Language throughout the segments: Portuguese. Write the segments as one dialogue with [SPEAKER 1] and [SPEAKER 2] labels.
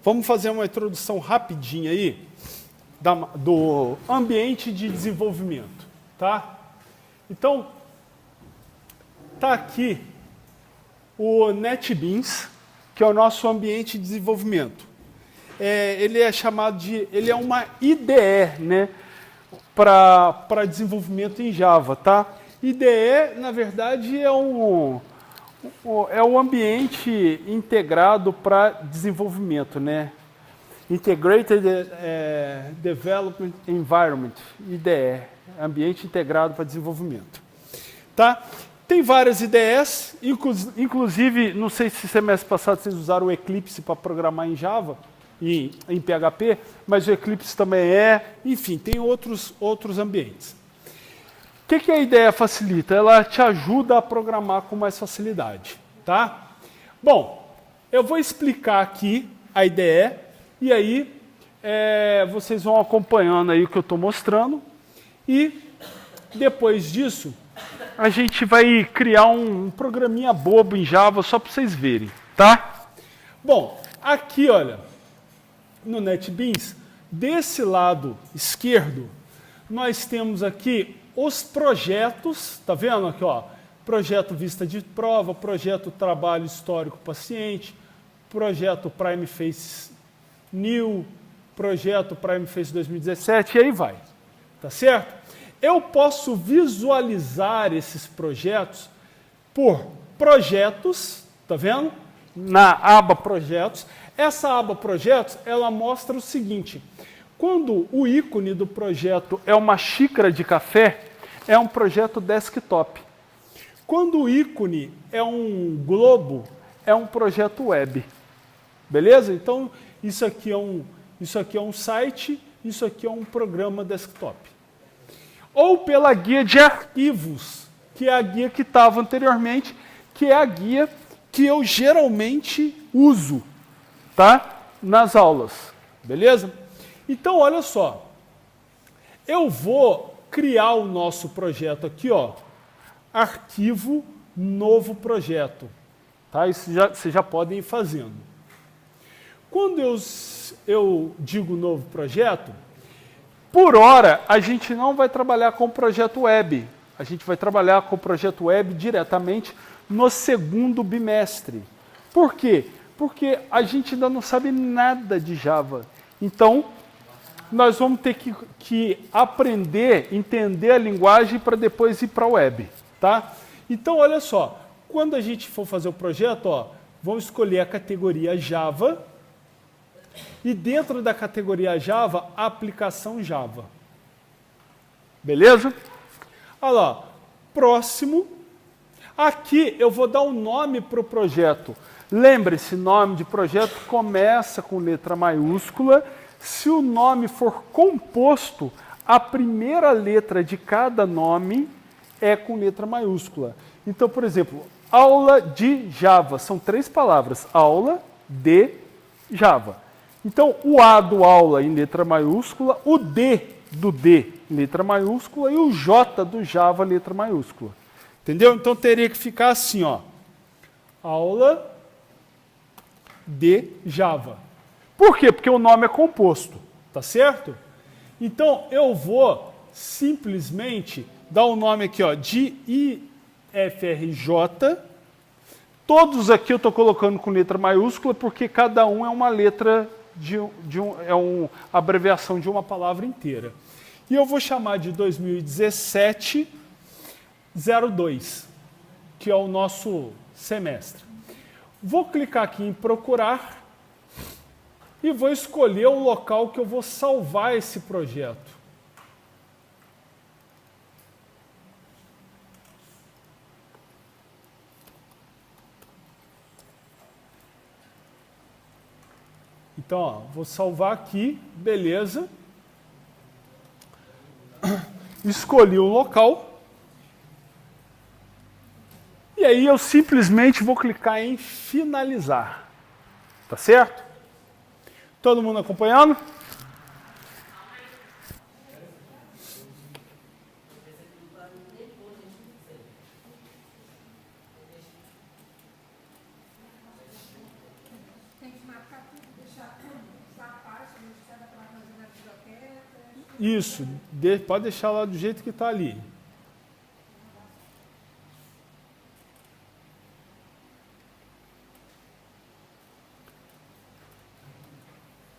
[SPEAKER 1] vamos fazer uma introdução rapidinha aí do ambiente de desenvolvimento, tá? Então, tá aqui o NetBeans, que é o nosso ambiente de desenvolvimento. Ele é chamado de, ele é uma IDE, né, para desenvolvimento em Java, tá? IDE, na verdade, é um ambiente integrado para desenvolvimento, né? Integrated Development Environment, IDE, ambiente integrado para desenvolvimento, tá? Tem várias IDEs, inclusive, não sei se semestre passado vocês usaram o Eclipse para programar em Java, em PHP, mas o Eclipse também enfim, tem outros ambientes. O que a IDE facilita? Ela te ajuda a programar com mais facilidade, tá? Bom, eu vou explicar aqui a IDE, e aí vocês vão acompanhando aí o que eu estou mostrando, e depois disso, a gente vai criar um programinha bobo em Java só para vocês verem, tá? Bom, aqui, olha, no NetBeans, desse lado esquerdo, nós temos aqui os projetos, tá vendo aqui, ó? Projeto Vista de Prova, projeto Trabalho Histórico Paciente, projeto Prime Face New, projeto Prime Face 2017, e aí vai, tá certo? Eu posso visualizar esses projetos por projetos, tá vendo? Na aba Projetos. Essa aba Projetos, ela mostra o seguinte: quando o ícone do projeto é uma xícara de café, é um projeto desktop. Quando o ícone é um globo, é um projeto web. Beleza? Então, isso aqui é um site, isso aqui é um programa desktop. Ou pela guia de arquivos, que é a guia que estava anteriormente, que é a guia que eu geralmente uso, tá? Nas aulas, beleza? Então, olha só, eu vou criar o nosso projeto aqui, ó, arquivo novo projeto, tá? Isso vocês já podem ir fazendo. Quando eu digo novo projeto, por hora, a gente não vai trabalhar com o projeto web. A gente vai trabalhar com o projeto web diretamente no segundo bimestre. Por quê? Porque a gente ainda não sabe nada de Java. Então, nós vamos ter que aprender, entender a linguagem para depois ir para a web. Tá? Então, olha só. Quando a gente for fazer o projeto, ó, vamos escolher a categoria Java. E dentro da categoria Java, aplicação Java. Beleza? Olha lá, próximo. Aqui eu vou dar um nome para o projeto. Lembre-se, nome de projeto começa com letra maiúscula. Se o nome for composto, a primeira letra de cada nome é com letra maiúscula. Então, por exemplo, aula de Java. São 3 palavras. Aula de Java. Então, o A do aula em letra maiúscula, o D do D em letra maiúscula e o J do Java letra maiúscula. Entendeu? Então, teria que ficar assim, ó. Aula de Java. Por quê? Porque o nome é composto, tá certo? Então, eu vou simplesmente dar o nome aqui, ó, de IFRJ. Todos aqui eu estou colocando com letra maiúscula porque cada um é uma letra é uma abreviação de uma palavra inteira. E eu vou chamar de 2017-02, que é o nosso semestre. Vou clicar aqui em procurar e vou escolher o local que eu vou salvar esse projeto. Então, ó, vou salvar aqui, beleza. Escolhi o local. E aí eu simplesmente vou clicar em finalizar. Tá certo? Todo mundo acompanhando? Isso, pode deixar lá do jeito que está ali.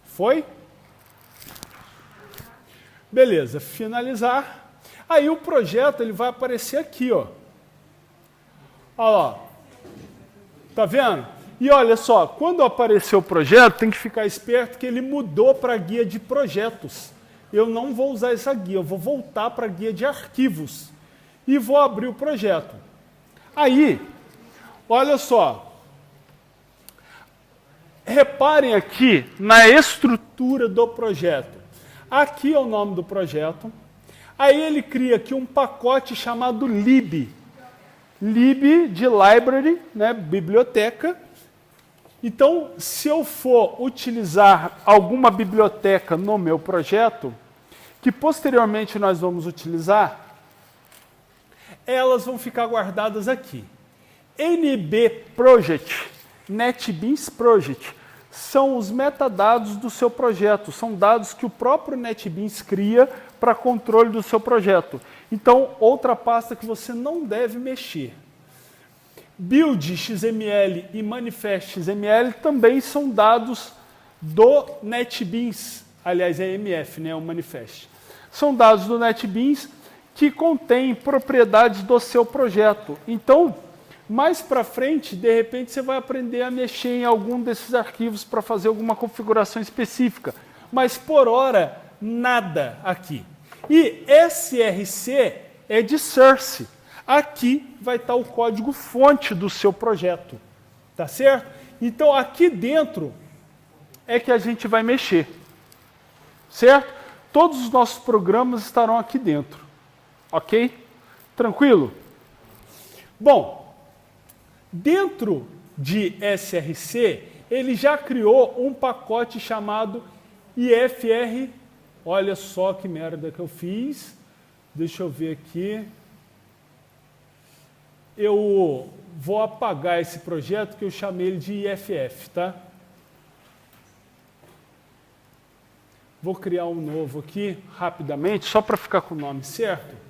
[SPEAKER 1] Foi? Beleza, finalizar. Aí o projeto ele vai aparecer aqui, ó. Olha lá. Tá vendo? E olha só, quando apareceu o projeto, tem que ficar esperto que ele mudou para a guia de projetos. Eu não vou usar essa guia, eu vou voltar para a guia de arquivos. E vou abrir o projeto. Aí, olha só. Reparem aqui na estrutura do projeto. Aqui é o nome do projeto. Aí ele cria aqui um pacote chamado lib. Lib de library, né, biblioteca. Então, se eu for utilizar alguma biblioteca no meu projeto, que posteriormente nós vamos utilizar, elas vão ficar guardadas aqui. NB Project, NetBeans Project, são os metadados do seu projeto, são dados que o próprio NetBeans cria para controle do seu projeto. Então, outra pasta que você não deve mexer. Build XML e Manifest XML também são dados do NetBeans, aliás, é MF, né, o Manifest. São dados do NetBeans que contêm propriedades do seu projeto. Então, mais para frente, de repente, você vai aprender a mexer em algum desses arquivos para fazer alguma configuração específica. Mas, por hora, nada aqui. E SRC é de source. Aqui vai estar o código-fonte do seu projeto. Tá certo? Então, aqui dentro é que a gente vai mexer. Certo? Todos os nossos programas estarão aqui dentro. Ok? Tranquilo? Bom, dentro de SRC, ele já criou um pacote chamado IFR. Olha só que merda que eu fiz. Deixa eu ver aqui. Eu vou apagar esse projeto que eu chamei ele de IFF, tá? Vou criar um novo aqui, rapidamente, só para ficar com o nome certo.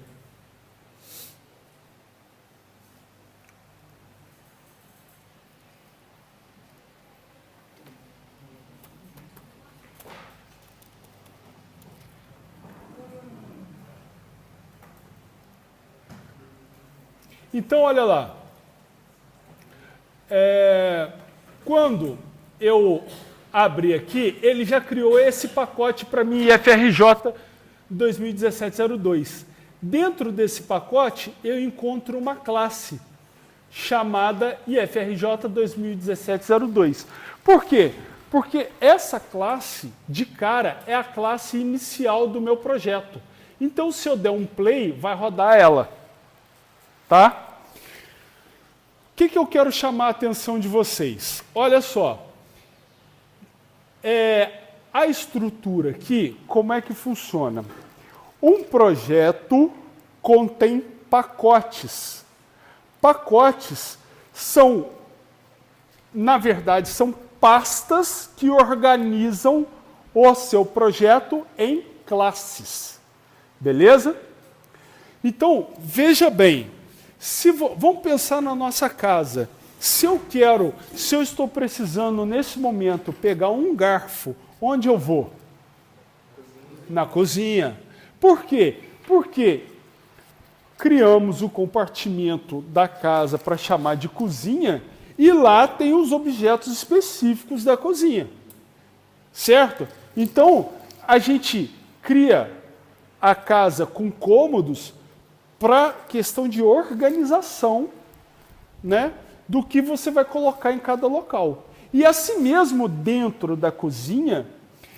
[SPEAKER 1] Então, olha lá. Quando eu abri aqui, ele já criou esse pacote para mim, IFRJ 2017-02. Dentro desse pacote, eu encontro uma classe chamada IFRJ 2017-02. Por quê? Porque essa classe, de cara, é a classe inicial do meu projeto. Então, se eu der um play, vai rodar ela. Tá? O que eu quero chamar a atenção de vocês? Olha só. A estrutura aqui, como é que funciona? Um projeto contém pacotes. Pacotes são, na verdade, são pastas que organizam o seu projeto em classes. Beleza? Então, veja bem. Vamos pensar na nossa casa. Se eu estou precisando nesse momento pegar um garfo, onde eu vou? Na cozinha. Por quê? Porque criamos o compartimento da casa para chamar de cozinha e lá tem os objetos específicos da cozinha. Certo? Então, a gente cria a casa com cômodos para questão de organização, né, do que você vai colocar em cada local. E assim mesmo dentro da cozinha,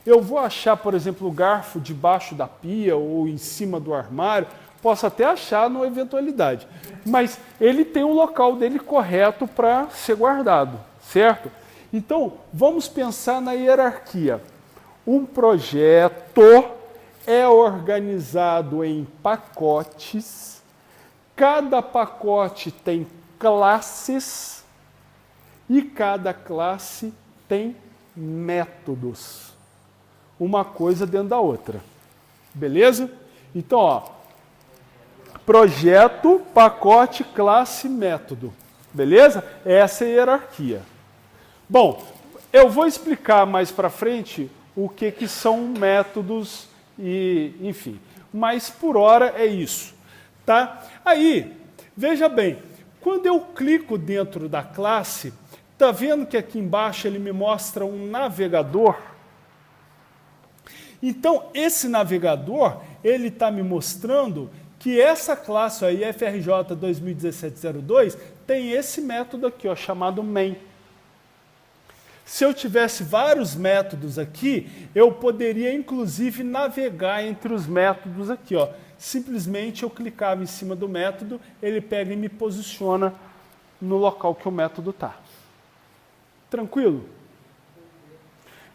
[SPEAKER 1] eu vou achar, por exemplo, o garfo debaixo da pia ou em cima do armário, posso até achar numa eventualidade, mas ele tem um local dele correto para ser guardado, certo? Então, vamos pensar na hierarquia. Um projeto é organizado em pacotes. Cada pacote tem classes e cada classe tem métodos. Uma coisa dentro da outra. Beleza? Então, ó, projeto, pacote, classe, método. Beleza? Essa é a hierarquia. Bom, eu vou explicar mais para frente o que são métodos e, enfim. Mas por hora é isso, tá? Aí, veja bem, quando eu clico dentro da classe, tá vendo que aqui embaixo ele me mostra um navegador? Então, esse navegador, ele está me mostrando que essa classe aí, FRJ 2017-02, tem esse método aqui, ó, chamado main. Se eu tivesse vários métodos aqui, eu poderia, inclusive, navegar entre os métodos aqui, ó. Simplesmente eu clicava em cima do método, ele pega e me posiciona no local que o método está. Tranquilo?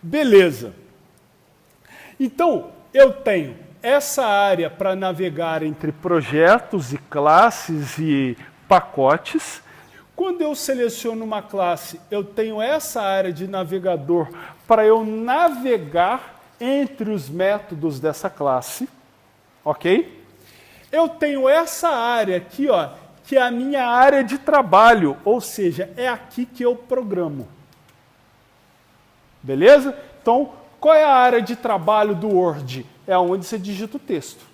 [SPEAKER 1] Beleza. Então, eu tenho essa área para navegar entre projetos e classes e pacotes. Quando eu seleciono uma classe, eu tenho essa área de navegador para eu navegar entre os métodos dessa classe. Ok? Eu tenho essa área aqui, ó, que é a minha área de trabalho, ou seja, é aqui que eu programo. Beleza? Então, qual é a área de trabalho do Word? É onde você digita o texto.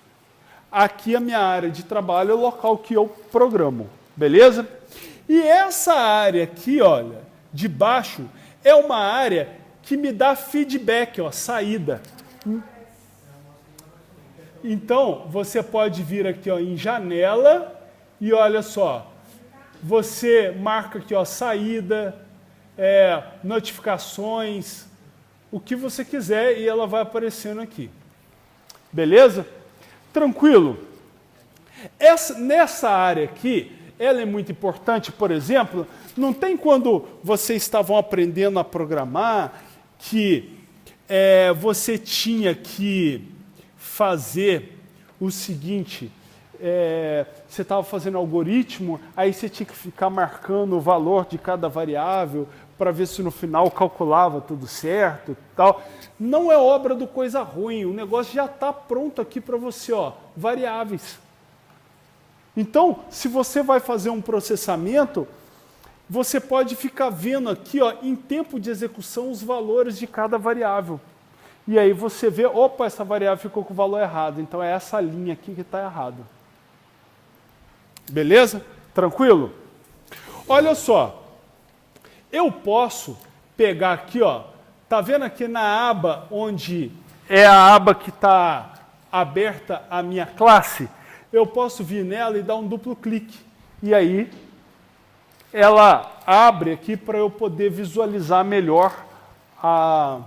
[SPEAKER 1] Aqui a minha área de trabalho é o local que eu programo. Beleza? E essa área aqui, olha, de baixo, é uma área que me dá feedback, ó, saída. Então, você pode vir aqui, ó, em janela e olha só, você marca aqui, ó, saída, notificações, o que você quiser e ela vai aparecendo aqui. Beleza? Tranquilo? Nessa área aqui, ela é muito importante, por exemplo, não tem quando vocês estavam aprendendo a programar que você tinha que fazer o seguinte, você estava fazendo algoritmo, aí você tinha que ficar marcando o valor de cada variável para ver se no final calculava tudo certo e tal. Não é obra do coisa ruim, o negócio já está pronto aqui para você, ó, variáveis. Então, se você vai fazer um processamento, você pode ficar vendo aqui, ó, em tempo de execução, os valores de cada variável. E aí você vê, opa, essa variável ficou com o valor errado, então é essa linha aqui que está errada. Beleza? Tranquilo? Olha só, eu posso pegar aqui, ó, tá vendo aqui na aba onde é a aba que está aberta a minha classe? Eu posso vir nela e dar um duplo clique. E aí, ela abre aqui para eu poder visualizar melhor a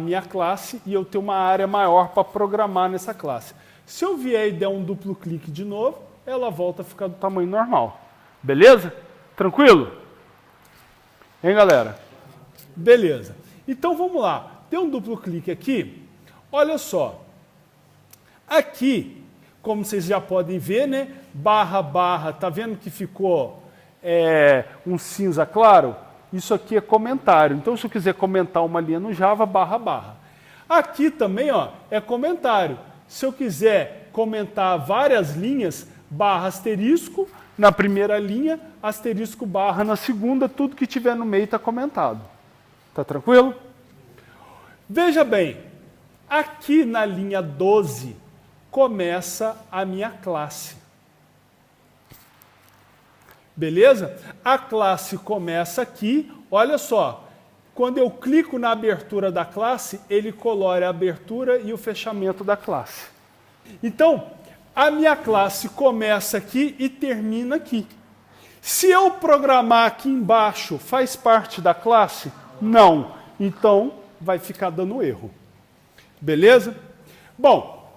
[SPEAKER 1] minha classe e eu ter uma área maior para programar nessa classe. Se eu vier e der um duplo clique de novo, ela volta a ficar do tamanho normal. Beleza? Tranquilo? Hein, galera? Beleza. Então, vamos lá. Deu um duplo clique aqui. Olha só. Aqui, como vocês já podem ver, né? Barra, barra, tá vendo que ficou um cinza claro? Isso aqui é comentário. Então, se eu quiser comentar uma linha no Java, barra, barra. Aqui também, ó, é comentário. Se eu quiser comentar várias linhas, barra, asterisco, na primeira linha, asterisco, barra, na segunda, tudo que tiver no meio está comentado. Tá tranquilo? Veja bem, aqui na linha 12, começa a minha classe. Beleza? A classe começa aqui, olha só, quando eu clico na abertura da classe, ele colore a abertura e o fechamento da classe. Então, a minha classe começa aqui e termina aqui. Se eu programar aqui embaixo, faz parte da classe? Não. Então, vai ficar dando erro. Beleza? Bom,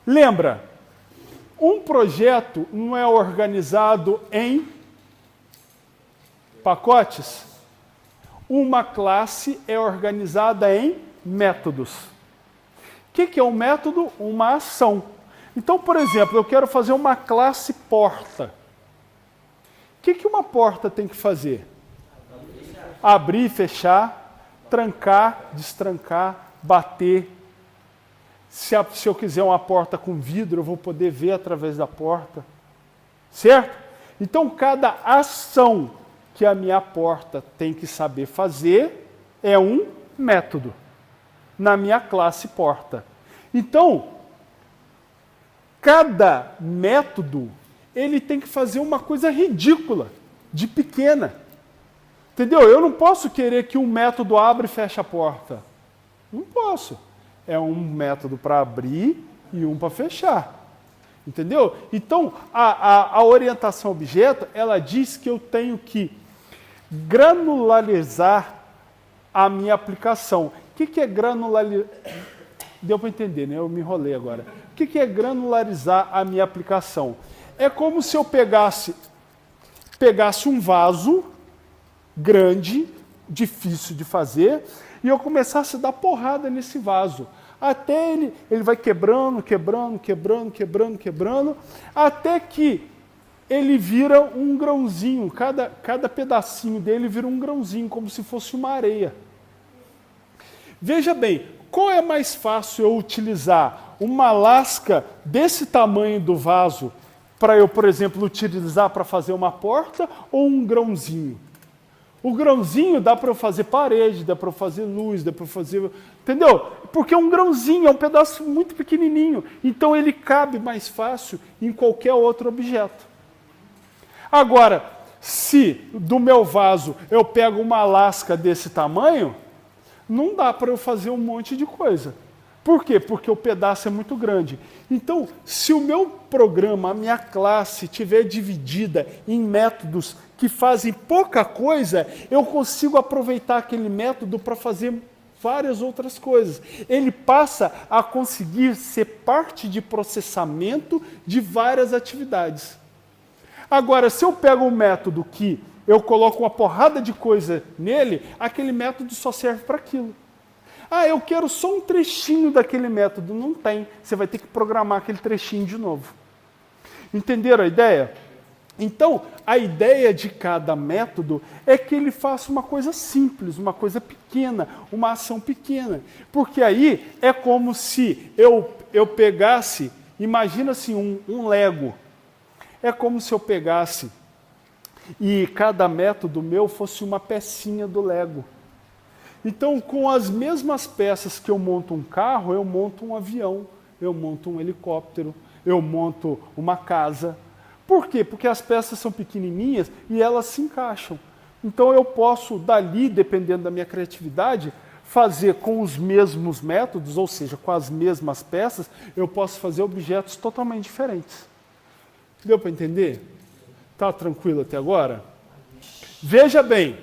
[SPEAKER 1] lembra, um projeto não é organizado em pacotes? Uma classe é organizada em métodos. O que é um método? Uma ação. Então, por exemplo, eu quero fazer uma classe porta. O que uma porta tem que fazer? Abrir, fechar, trancar, destrancar, bater. Se eu quiser uma porta com vidro, eu vou poder ver através da porta. Certo? Então, cada ação que a minha porta tem que saber fazer é um método na minha classe porta. Então, cada método, ele tem que fazer uma coisa ridícula, de pequena. Entendeu? Eu não posso querer que um método abra e feche a porta. Não posso. É um método para abrir e um para fechar. Entendeu? Então, a orientação a objeto, ela diz que eu tenho que granularizar a minha aplicação. O que é granularizar? Deu para entender, né? Eu me enrolei agora. O que é granularizar a minha aplicação? É como se eu pegasse um vaso grande, difícil de fazer, e eu começasse a dar porrada nesse vaso. Até ele vai quebrando, até que ele vira um grãozinho. Cada pedacinho dele vira um grãozinho, como se fosse uma areia. Veja bem, qual é mais fácil eu utilizar? Uma lasca desse tamanho do vaso para eu, por exemplo, utilizar para fazer uma porta, ou um grãozinho? O grãozinho dá para eu fazer parede, dá para eu fazer luz, dá para eu fazer... Entendeu? Porque um grãozinho é um pedaço muito pequenininho. Então ele cabe mais fácil em qualquer outro objeto. Agora, se do meu vaso eu pego uma lasca desse tamanho, não dá para eu fazer um monte de coisa. Por quê? Porque o pedaço é muito grande. Então, se o meu programa, a minha classe, estiver dividida em métodos que fazem pouca coisa, eu consigo aproveitar aquele método para fazer várias outras coisas. Ele passa a conseguir ser parte de processamento de várias atividades. Agora, se eu pego um método que eu coloco uma porrada de coisa nele, aquele método só serve para aquilo. Ah, eu quero só um trechinho daquele método. Não tem. Você vai ter que programar aquele trechinho de novo. Entenderam a ideia? Então, a ideia de cada método é que ele faça uma coisa simples, uma coisa pequena, uma ação pequena. Porque aí é como se eu pegasse, imagina assim, um Lego. É como se eu pegasse e cada método meu fosse uma pecinha do Lego. Então, com as mesmas peças que eu monto um carro, eu monto um avião, eu monto um helicóptero, eu monto uma casa. Por quê? Porque as peças são pequenininhas e elas se encaixam. Então, eu posso, dali, dependendo da minha criatividade, fazer com os mesmos métodos, ou seja, com as mesmas peças, eu posso fazer objetos totalmente diferentes. Deu para entender? Está tranquilo até agora? Veja bem,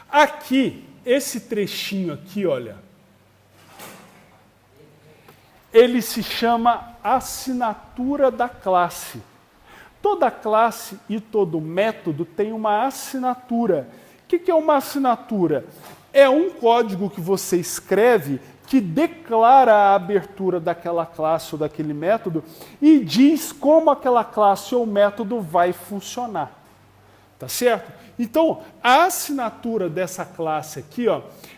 [SPEAKER 1] aqui, esse trechinho aqui, olha, ele se chama assinatura da classe. Toda classe e todo método tem uma assinatura. O que é uma assinatura? É um código que você escreve que declara a abertura daquela classe ou daquele método e diz como aquela classe ou método vai funcionar. Tá certo? Então, a assinatura dessa classe aqui,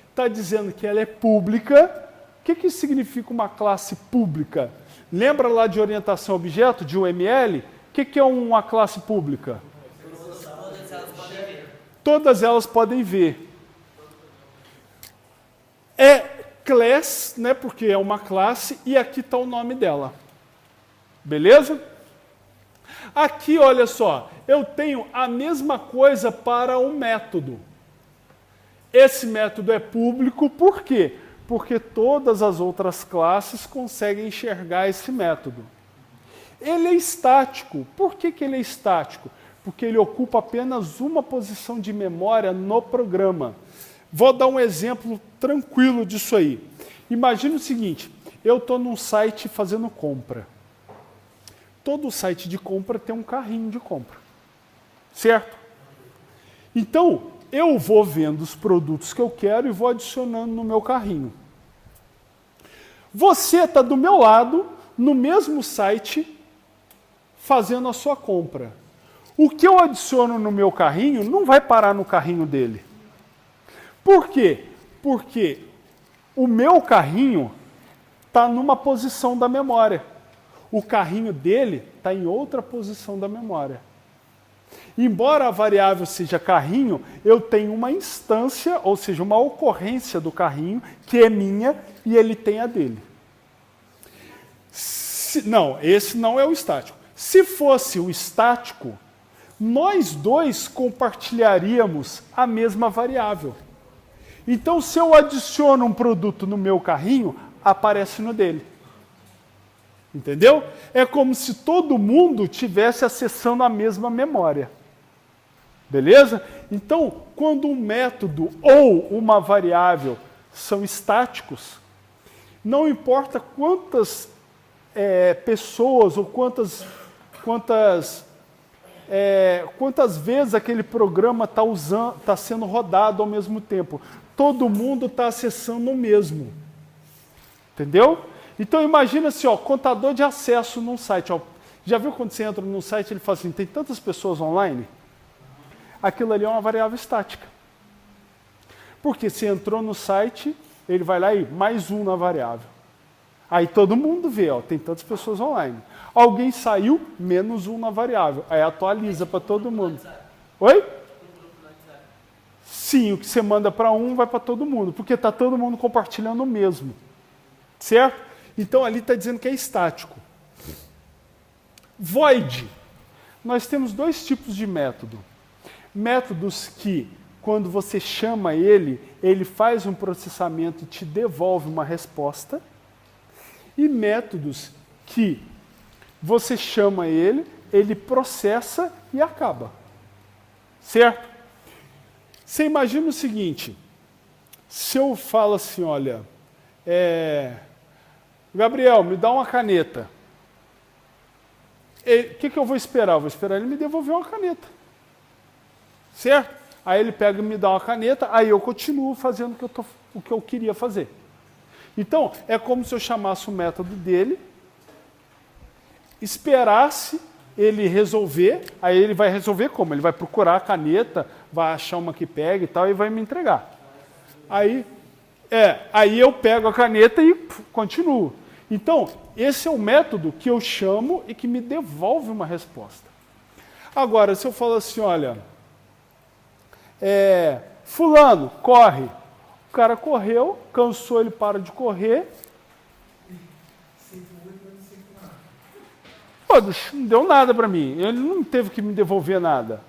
[SPEAKER 1] está dizendo que ela é pública. O que significa uma classe pública? Lembra lá de orientação a objeto, de UML? O que é uma classe pública?
[SPEAKER 2] Todas elas podem ver.
[SPEAKER 1] Todas elas podem ver. É class, né, porque é uma classe, e aqui está o nome dela. Beleza? Aqui, olha só, eu tenho a mesma coisa para um método. Esse método é público, por quê? Porque todas as outras classes conseguem enxergar esse método. Ele é estático. Por que ele é estático? Porque ele ocupa apenas uma posição de memória no programa. Vou dar um exemplo tranquilo disso aí. Imagina o seguinte, eu estou num site fazendo compra. Todo site de compra tem um carrinho de compra, certo? Então, eu vou vendo os produtos que eu quero e vou adicionando no meu carrinho. Você está do meu lado, no mesmo site, fazendo a sua compra. O que eu adiciono no meu carrinho não vai parar no carrinho dele. Por quê? Porque o meu carrinho está numa posição da memória. O carrinho dele está em outra posição da memória. Embora a variável seja carrinho, eu tenho uma instância, ou seja, uma ocorrência do carrinho, que é minha, e ele tem a dele. Não, esse não é o estático. Se fosse o estático, nós dois compartilharíamos a mesma variável. Então, se eu adiciono um produto no meu carrinho, aparece no dele. Entendeu? É como se todo mundo tivesse acessando a mesma memória. Beleza? Então, quando um método ou uma variável são estáticos, não importa quantas pessoas ou quantas vezes aquele programa está sendo rodado ao mesmo tempo. Todo mundo está acessando o mesmo. Entendeu? Então imagina assim, ó, contador de acesso num site. Ó, já viu quando você entra num site e ele fala assim, tem tantas pessoas online? Aquilo ali é uma variável estática. Porque se entrou no site, ele vai lá e mais um na variável. Aí todo mundo vê, ó, tem tantas pessoas online. Alguém saiu, menos um na variável. Aí atualiza para todo mundo. Oi? Sim, o que você manda para um vai para todo mundo, porque está todo mundo compartilhando o mesmo. Certo? Então ali está dizendo que é estático. Void. Nós temos dois tipos de método. Métodos que, quando você chama ele, ele faz um processamento e te devolve uma resposta. E métodos que você chama ele, ele processa e acaba. Certo? Você imagina o seguinte, se eu falo assim, olha, Gabriel, me dá uma caneta. O que eu vou esperar? Eu vou esperar ele me devolver uma caneta. Certo? Aí ele pega e me dá uma caneta, aí eu continuo fazendo o que eu queria fazer. Então, é como se eu chamasse o método dele, esperasse ele resolver, aí ele vai resolver como? Ele vai procurar a caneta, vai achar uma que pega e tal, e vai me entregar. Aí eu pego a caneta e continuo. Então, esse é o método que eu chamo e que me devolve uma resposta. Agora, se eu falo assim, olha, fulano, corre. O cara correu, cansou, ele para de correr. Pô, não deu nada para mim. Ele não teve que me devolver nada.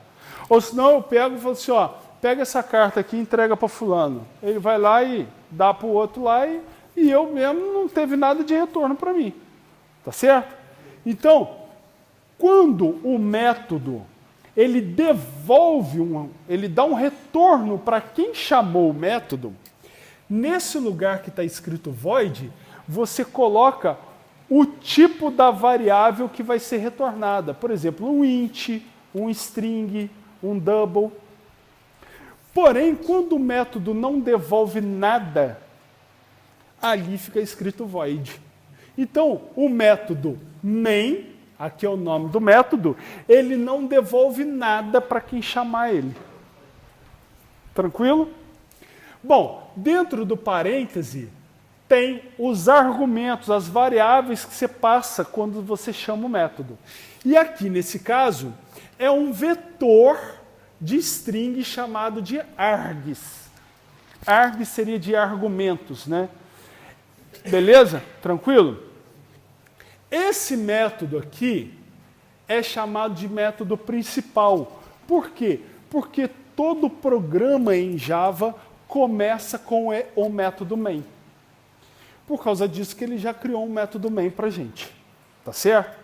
[SPEAKER 1] Ou senão eu pego e falo assim, ó, pega essa carta aqui e entrega para fulano. Ele vai lá e dá para o outro lá e eu mesmo não teve nada de retorno para mim. Tá certo? Então, quando o método ele devolve, ele dá um retorno para quem chamou o método, nesse lugar que está escrito void, você coloca o tipo da variável que vai ser retornada. Por exemplo, um int, um string, um double. Porém, quando o método não devolve nada, ali fica escrito void. Então, o método main, aqui é o nome do método, ele não devolve nada para quem chamar ele. Tranquilo? Bom, dentro do parêntese, tem os argumentos, as variáveis que você passa quando você chama o método. E aqui, nesse caso, é um vetor de string chamado de args. Args seria de argumentos, né? Beleza? Tranquilo? Esse método aqui é chamado de método principal. Por quê? Porque todo programa em Java começa com o método main. Por causa disso que ele já criou um método main para a gente. Tá certo?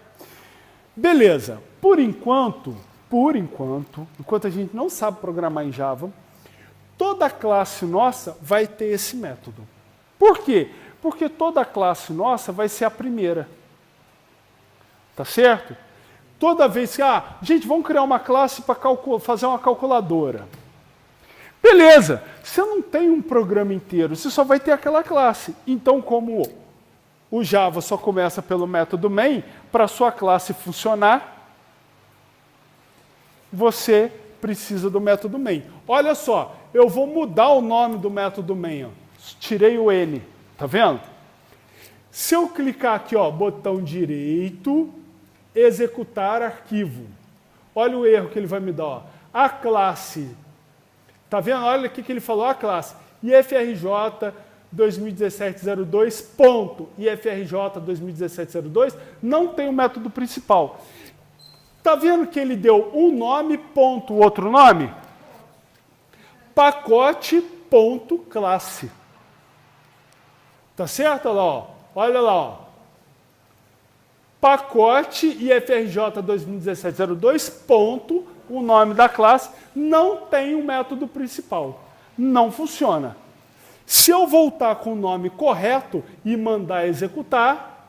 [SPEAKER 1] Beleza. Por enquanto, enquanto a gente não sabe programar em Java, toda classe nossa vai ter esse método. Por quê? Porque toda classe nossa vai ser a primeira. Tá certo? Toda vez que, gente, vamos criar uma classe para fazer uma calculadora. Beleza, você não tem um programa inteiro, você só vai ter aquela classe. Então, como o Java só começa pelo método main, para a sua classe funcionar, você precisa do método main. Olha só, eu vou mudar o nome do método main. Ó. Tirei o N, tá vendo? Se eu clicar aqui, ó, botão direito, executar arquivo. Olha o erro que ele vai me dar. Ó. A classe, tá vendo? Olha o que ele falou, a classe. IFRJ 2017-02, ponto. IFRJ 2017-02 não tem o método principal. Tá vendo que ele deu um nome, ponto, outro nome? Pacote, ponto, classe. Tá certo? Olha lá, ó. Olha lá, ó. Pacote IFRJ 2017-02, ponto, o nome da classe, não tem o método principal. Não funciona. Se eu voltar com o nome correto e mandar executar,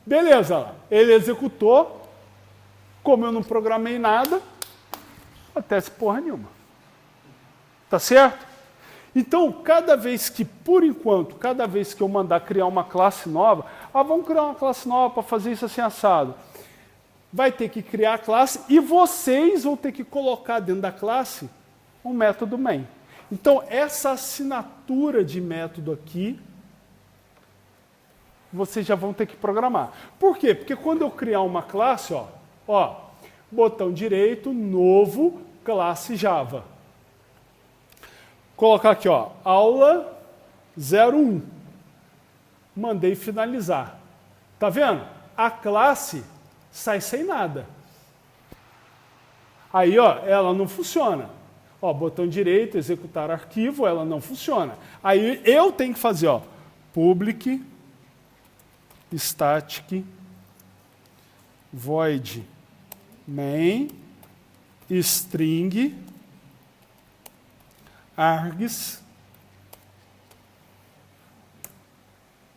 [SPEAKER 1] beleza, lá. Ele executou, como eu não programei nada, não acontece porra nenhuma. Tá certo? Então, cada vez que, por enquanto, cada vez que eu mandar criar uma classe nova, vamos criar uma classe nova para fazer isso assim assado. Vai ter que criar a classe e vocês vão ter que colocar dentro da classe um método main. Então, essa assinatura de método aqui, vocês já vão ter que programar. Por quê? Porque quando eu criar uma classe, ó, botão direito, novo, classe Java. Colocar aqui, ó, aula 01. Mandei finalizar. Tá vendo? A classe sai sem nada. Aí, ó, ela não funciona. Ó, botão direito, executar arquivo, ela não funciona. Aí eu tenho que fazer, ó, public static void main string args.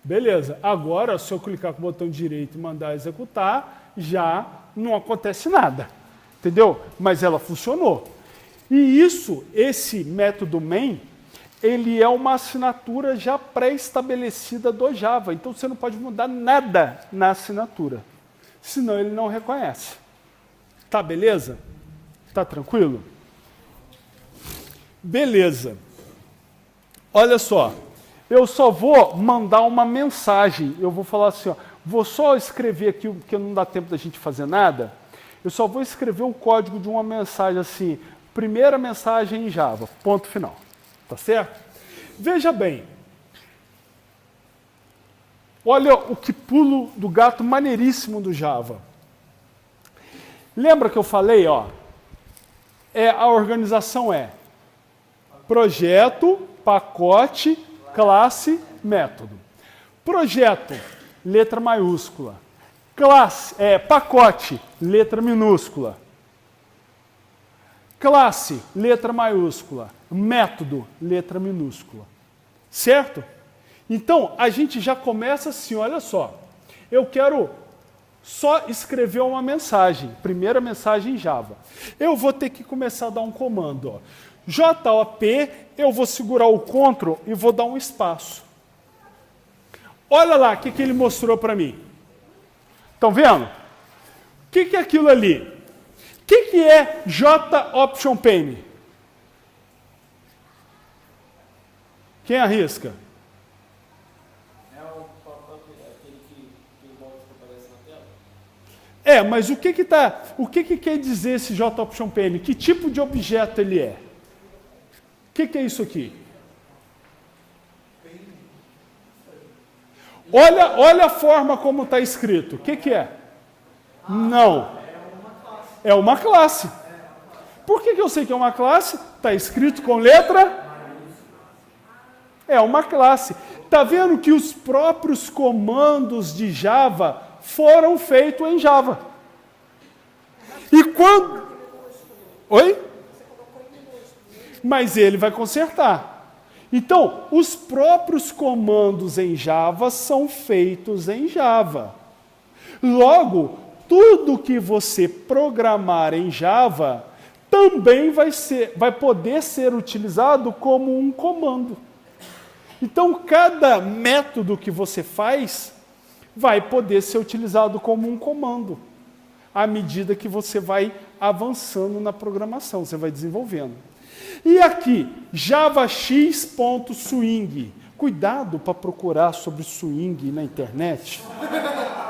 [SPEAKER 1] Beleza. Agora, se eu clicar com o botão direito e mandar executar, já não acontece nada. Entendeu? Mas ela funcionou. E isso, esse método main, ele é uma assinatura já pré-estabelecida do Java. Então, você não pode mudar nada na assinatura. Senão, ele não reconhece. Tá, beleza? Tá tranquilo? Beleza. Olha só. Eu só vou mandar uma mensagem. Eu vou falar assim, ó, vou só escrever aqui, porque não dá tempo da gente fazer nada. Eu só vou escrever o código de uma mensagem assim, primeira mensagem em Java, ponto final. Tá certo? Veja bem. Olha o que pulo do gato maneiríssimo do Java. Lembra que eu falei, ó? A organização é projeto, pacote, classe, método. Projeto, letra maiúscula. Classe, pacote, letra minúscula. Classe, letra maiúscula. Método, letra minúscula. Certo? Então, a gente já começa assim, olha só. Eu quero só escrever uma mensagem. Primeira mensagem em Java. Eu vou ter que começar a dar um comando, ó. JOP, eu vou segurar o Ctrl e vou dar um espaço. Olha lá o que ele mostrou para mim. Estão vendo? O que é aquilo ali? O que é JOptionPane? Quem arrisca?
[SPEAKER 2] É o pop-up, aquele que o box que aparece na tela?
[SPEAKER 1] Mas o que quer dizer esse JOptionPane? Que tipo de objeto ele é? O que é isso aqui? Olha a forma como está escrito. O que é? Não. É uma classe. Por que eu sei que é uma classe? Está escrito com letra? É uma classe. Está vendo que os próprios comandos de Java foram feitos em Java. E quando... Oi? Mas ele vai consertar. Então, os próprios comandos em Java são feitos em Java. Logo, tudo que você programar em Java também vai poder ser utilizado como um comando. Então, cada método que você faz vai poder ser utilizado como um comando, à medida que você vai avançando na programação, você vai desenvolvendo. E aqui, javax.swing. Cuidado para procurar sobre swing na internet.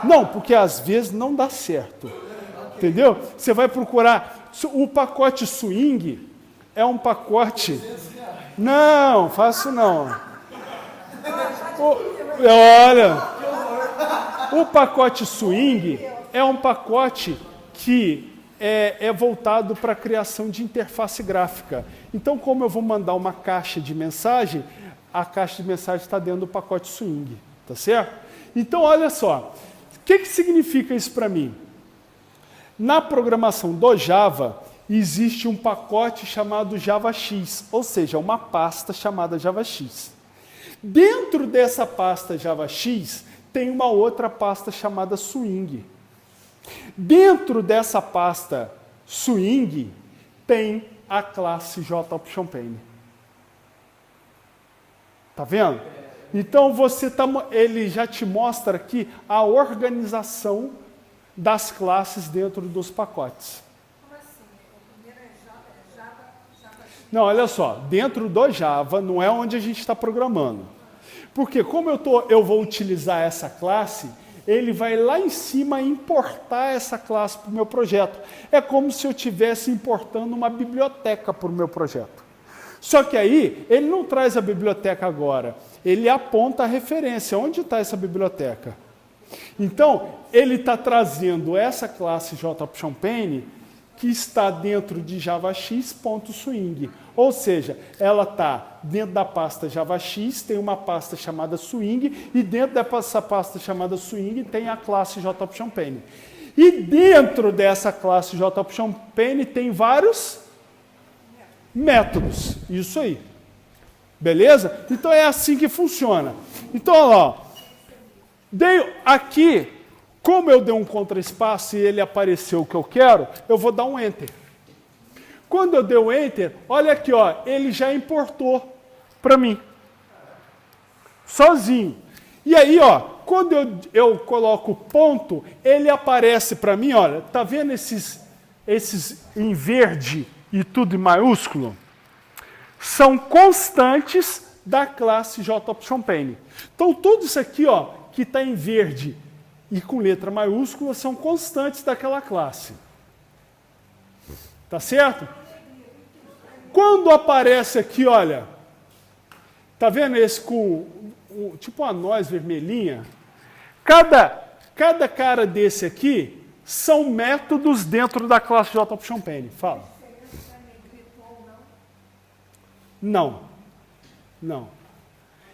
[SPEAKER 1] Não, porque às vezes não dá certo. Entendeu? Você vai procurar. O pacote swing é um pacote. Não, faço não. Olha, o pacote swing é um pacote que é voltado para a criação de interface gráfica. Então, como eu vou mandar uma caixa de mensagem, a caixa de mensagem está dentro do pacote swing, tá certo? Então, olha só, o que significa isso para mim? Na programação do Java, existe um pacote chamado JavaX, ou seja, uma pasta chamada JavaX. Dentro dessa pasta JavaX, tem uma outra pasta chamada Swing. Dentro dessa pasta Swing, tem a classe JOptionPane. Tá vendo? Então, ele já te mostra aqui a organização das classes dentro dos pacotes.
[SPEAKER 3] Como assim? O primeiro é Java.
[SPEAKER 1] Não, olha só, dentro do Java não é onde a gente está programando. Porque como eu vou utilizar essa classe, ele vai lá em cima importar essa classe para o meu projeto. É como se eu estivesse importando uma biblioteca para o meu projeto. Só que aí, ele não traz a biblioteca agora, ele aponta a referência. Onde está essa biblioteca? Então, ele está trazendo essa classe JOptionPane que está dentro de javax.swing. Ou seja, ela está dentro da pasta JavaX, tem uma pasta chamada Swing, e dentro dessa pasta chamada Swing tem a classe JOptionPane. E dentro dessa classe JOptionPane tem vários métodos. Isso aí. Beleza? Então é assim que funciona. Então, olha lá. Dei aqui, como eu dei um contraespaço e ele apareceu o que eu quero, eu vou dar um Enter. Quando eu dei o Enter, olha aqui, ó, ele já importou para mim. Sozinho. E aí, ó, quando eu coloco ponto, ele aparece para mim, olha, tá vendo esses em verde e tudo em maiúsculo? São constantes da classe JOptionPane. Então, tudo isso aqui, ó, que está em verde e com letra maiúscula, são constantes daquela classe. Tá certo? Quando aparece aqui, olha, tá vendo esse com tipo uma noz vermelhinha? Cada cara desse aqui são métodos dentro da classe JOptionPane. Fala. Não. Não.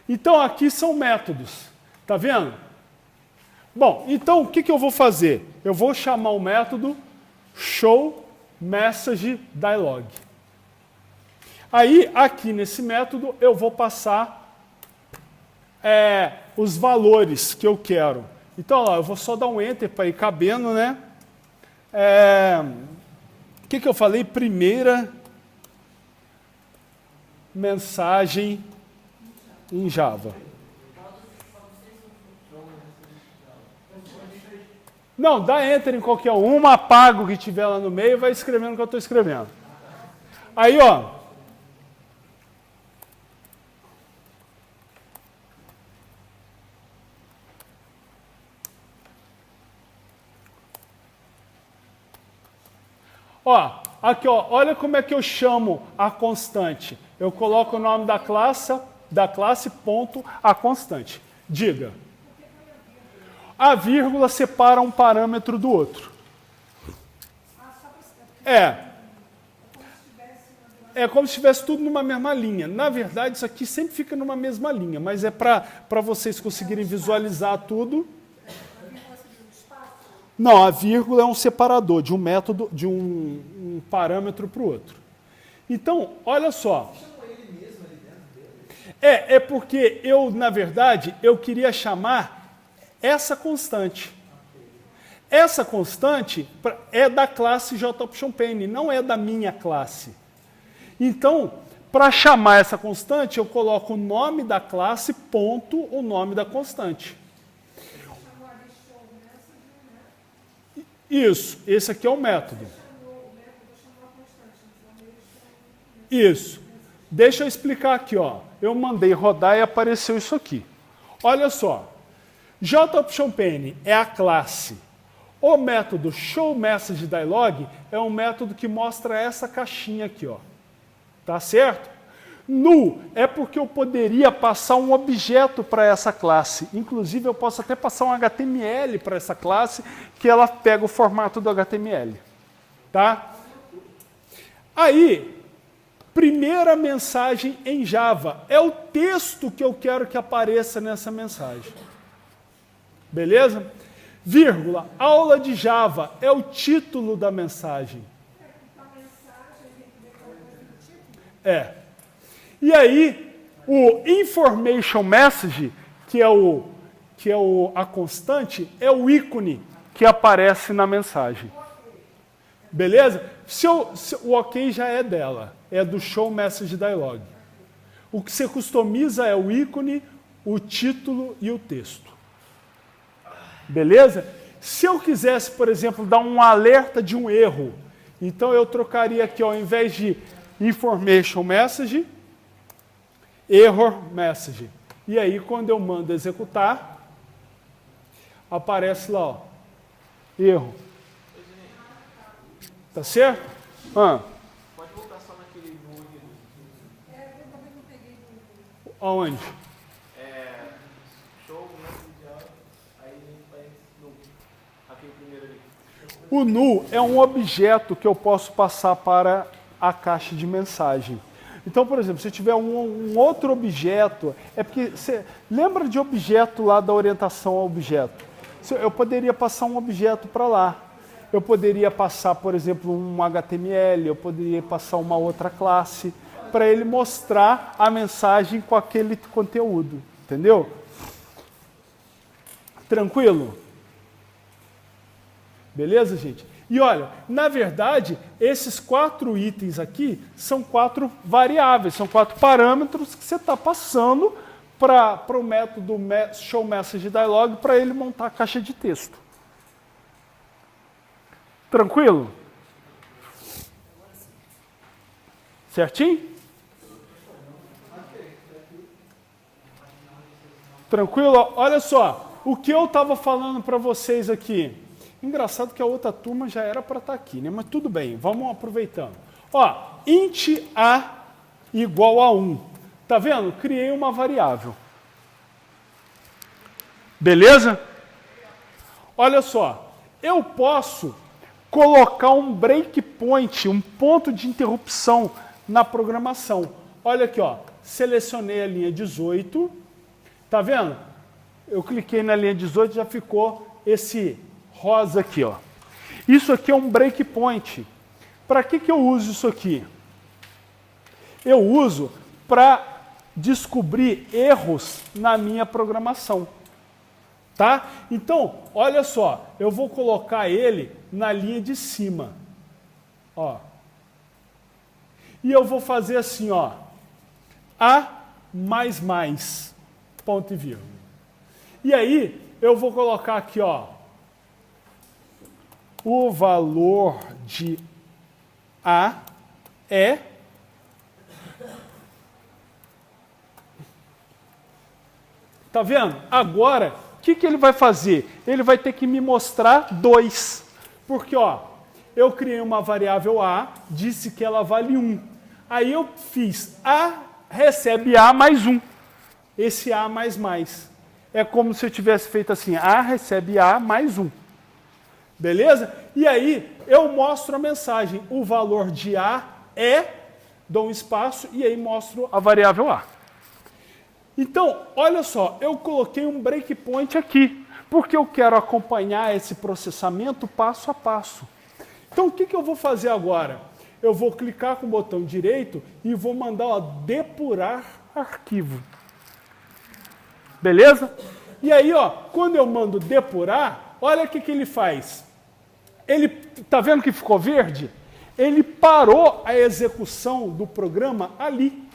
[SPEAKER 1] Então aqui são métodos. Tá vendo? Bom, então o que eu vou fazer? Eu vou chamar o método showMessageDialog. Aí, aqui nesse método, eu vou passar os valores que eu quero. Então, ó, eu vou só dar um Enter para ir cabendo, né? O que eu falei? Primeira mensagem em Java. Não, dá Enter em qualquer uma, apaga o que tiver lá no meio e vai escrevendo o que eu estou escrevendo. Aí, ó. Ó, aqui, ó, olha como é que eu chamo a constante. Eu coloco o nome da classe ponto a constante. Diga. A vírgula separa um parâmetro do outro. É como se estivesse tudo numa mesma linha. Na verdade, isso aqui sempre fica numa mesma linha, mas é para vocês conseguirem visualizar tudo. Não, a vírgula é um separador de um método, de um parâmetro para o outro. Então, olha só. É porque eu, na verdade, eu queria chamar essa constante. Essa constante é da classe JOptionPane, não é da minha classe. Então, para chamar essa constante, eu coloco o nome da classe, ponto, o nome da constante. Isso, esse aqui é o método. Isso. Deixa eu explicar aqui, ó. Eu mandei rodar e apareceu isso aqui. Olha só. JOptionPane é a classe. O método showMessageDialog é um método que mostra essa caixinha aqui, ó. Tá certo? Null é porque eu poderia passar um objeto para essa classe. Inclusive, eu posso até passar um HTML para essa classe, que ela pega o formato do HTML. Tá? Aí, primeira mensagem em Java. É o texto que eu quero que apareça nessa mensagem. Beleza? Vírgula, aula de Java é o título da mensagem. É. E aí, o information message, que é a constante, é o ícone que aparece na mensagem. Beleza? O OK já é dela, é do show message dialog. O que você customiza é o ícone, o título e o texto. Beleza? Se eu quisesse, por exemplo, dar um alerta de um erro, então eu trocaria aqui, ó, ao invés de information message, error message. E aí, quando eu mando executar, aparece lá, ó, erro. Tá certo?
[SPEAKER 2] Pode voltar só naquele voo aqui.
[SPEAKER 3] Eu também não peguei no...
[SPEAKER 1] Aonde?
[SPEAKER 2] Show, message, aí a gente vai no... Aquele primeiro ali.
[SPEAKER 1] O null é um objeto que eu posso passar para a caixa de mensagem. Então, por exemplo, se tiver um outro objeto, é porque você lembra de objeto lá da orientação ao objeto? Eu poderia passar um objeto para lá. Eu poderia passar, por exemplo, um HTML, eu poderia passar uma outra classe, para ele mostrar a mensagem com aquele conteúdo. Entendeu? Tranquilo? Beleza, gente? E olha, na verdade, esses 4 itens aqui são 4 variáveis, são 4 parâmetros que você está passando para o método showMessageDialog para ele montar a caixa de texto. Tranquilo? Certinho? Tranquilo? Olha só, o que eu estava falando para vocês aqui. Engraçado que a outra turma já era para estar aqui, né? Mas tudo bem, vamos aproveitando. Ó, int a igual a 1. Tá vendo? Criei uma variável. Beleza? Olha só, eu posso colocar um breakpoint, um ponto de interrupção na programação. Olha aqui, ó, selecionei a linha 18. Tá vendo? Eu cliquei na linha 18 e já ficou esse rosa aqui, ó. Isso aqui é um breakpoint. Para que eu uso isso aqui? Eu uso para descobrir erros na minha programação. Tá? Então, olha só, eu vou colocar ele na linha de cima. Ó. E eu vou fazer assim, ó. A mais, ponto e vírgula. E aí, eu vou colocar aqui, ó, o valor de A é tá vendo? Agora, o que ele vai fazer? Ele vai ter que me mostrar 2. Porque, ó, eu criei uma variável A, disse que ela vale 1. Aí eu fiz A recebe A mais 1. Esse A mais. É como se eu tivesse feito assim, A recebe A mais 1. Beleza? E aí eu mostro a mensagem. O valor de A é, dou um espaço e aí mostro a variável A. Então, olha só, eu coloquei um breakpoint aqui, porque eu quero acompanhar esse processamento passo a passo. Então, o que eu vou fazer agora? Eu vou clicar com o botão direito e vou mandar, ó, depurar arquivo. Beleza? E aí, ó, quando eu mando depurar, olha o que ele faz. Ele, tá vendo que ficou verde? Ele parou a execução do programa ali.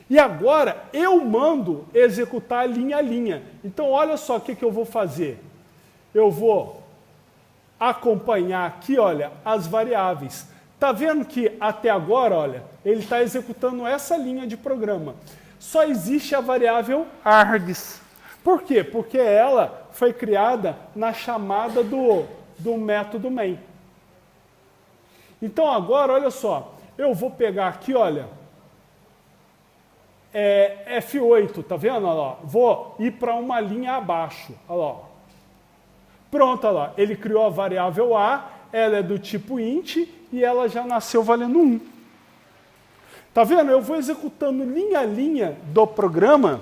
[SPEAKER 1] E agora eu mando executar linha a linha. Então, olha só o que eu vou fazer. Eu vou acompanhar aqui, olha, as variáveis. Tá vendo que até agora, olha, ele está executando essa linha de programa. Só existe a variável args. Por quê? Porque ela foi criada na chamada do método main. Então agora, olha só, eu vou pegar aqui, olha, F8, tá vendo? Olha lá, vou ir para uma linha abaixo. Olha lá. Pronto, olha lá, ele criou a variável A, ela é do tipo int e ela já nasceu valendo 1. Tá vendo? Eu vou executando linha a linha do programa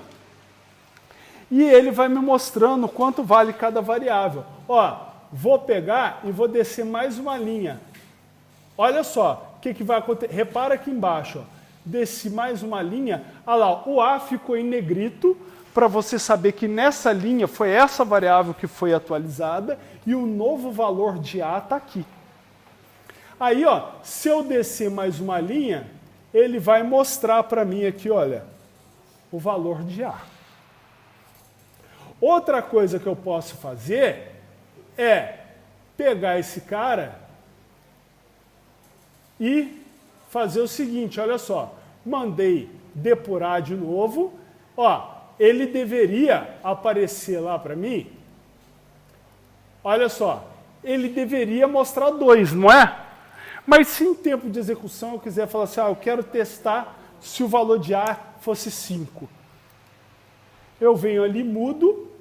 [SPEAKER 1] e ele vai me mostrando quanto vale cada variável. Ó, vou pegar e vou descer mais uma linha. Olha só, o que vai acontecer? Repara aqui embaixo, ó. Desci mais uma linha. Olha lá, o A ficou em negrito, para você saber que nessa linha foi essa variável que foi atualizada e o novo valor de A está aqui. Aí, ó, se eu descer mais uma linha, ele vai mostrar para mim aqui, olha, o valor de A. Outra coisa que eu posso fazer é pegar esse cara e fazer o seguinte, olha só, mandei depurar de novo, ó, ele deveria aparecer lá para mim, olha só, ele deveria mostrar 2, não é? Mas se em tempo de execução eu quiser falar assim, eu quero testar se o valor de A fosse 5. Eu venho ali, mudo,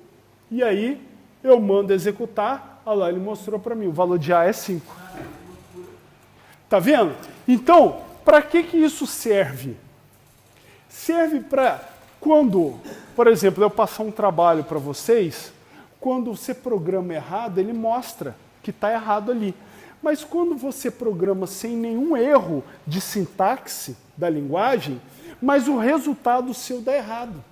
[SPEAKER 1] e aí eu mando executar, olha lá, ele mostrou para mim, o valor de A é 5. Tá vendo? Então, para que isso serve? Serve para quando, por exemplo, eu passar um trabalho para vocês, quando você programa errado, ele mostra que está errado ali. Mas quando você programa sem nenhum erro de sintaxe da linguagem, mas o resultado seu dá errado.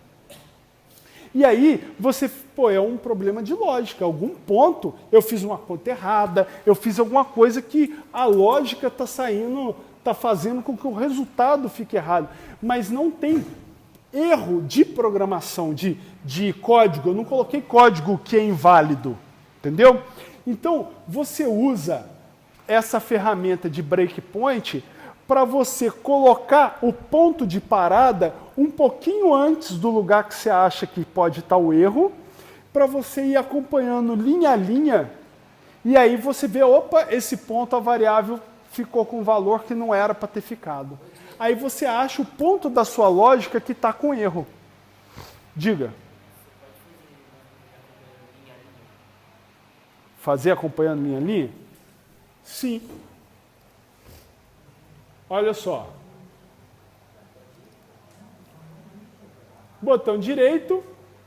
[SPEAKER 1] E aí, você, é um problema de lógica. Algum ponto, eu fiz uma conta errada, eu fiz alguma coisa que a lógica está saindo, está fazendo com que o resultado fique errado. Mas não tem erro de programação, de código. Eu não coloquei código que é inválido, entendeu? Então, você usa essa ferramenta de breakpoint para você colocar o ponto de parada um pouquinho antes do lugar que você acha que pode estar o erro, para você ir acompanhando linha a linha, e aí você vê, opa, esse ponto, a variável ficou com um valor que não era para ter ficado. Aí você acha o ponto da sua lógica que está com erro. Diga. Fazer acompanhando linha a linha? Sim. Olha só. Botão direito,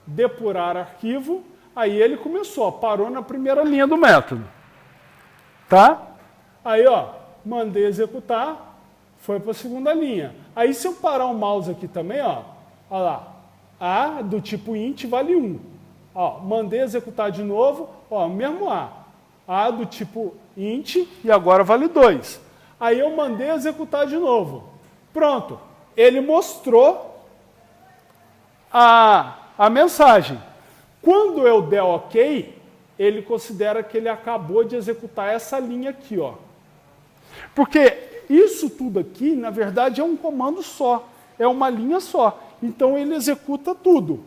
[SPEAKER 1] depurar arquivo, aí ele começou, parou na primeira linha do método. Tá? Aí, ó, mandei executar, foi para a segunda linha. Aí se eu parar o mouse aqui também, ó lá, A do tipo int vale 1. Ó, mandei executar de novo, ó, mesmo A do tipo int e agora vale 2. Aí eu mandei executar de novo. Pronto, ele mostrou a mensagem. Quando eu der OK, ele considera que ele acabou de executar essa linha aqui, ó. Porque isso tudo aqui, na verdade, é um comando só, é uma linha só. Então ele executa tudo.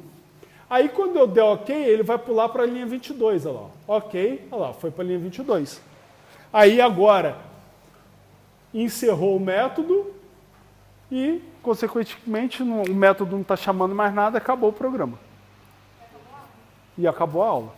[SPEAKER 1] Aí quando eu der OK, ele vai pular para a linha 22, olha lá. OK, olha lá, foi para a linha 22. Aí agora encerrou o método e, consequentemente, o método não está chamando mais nada, acabou o programa. E acabou a aula.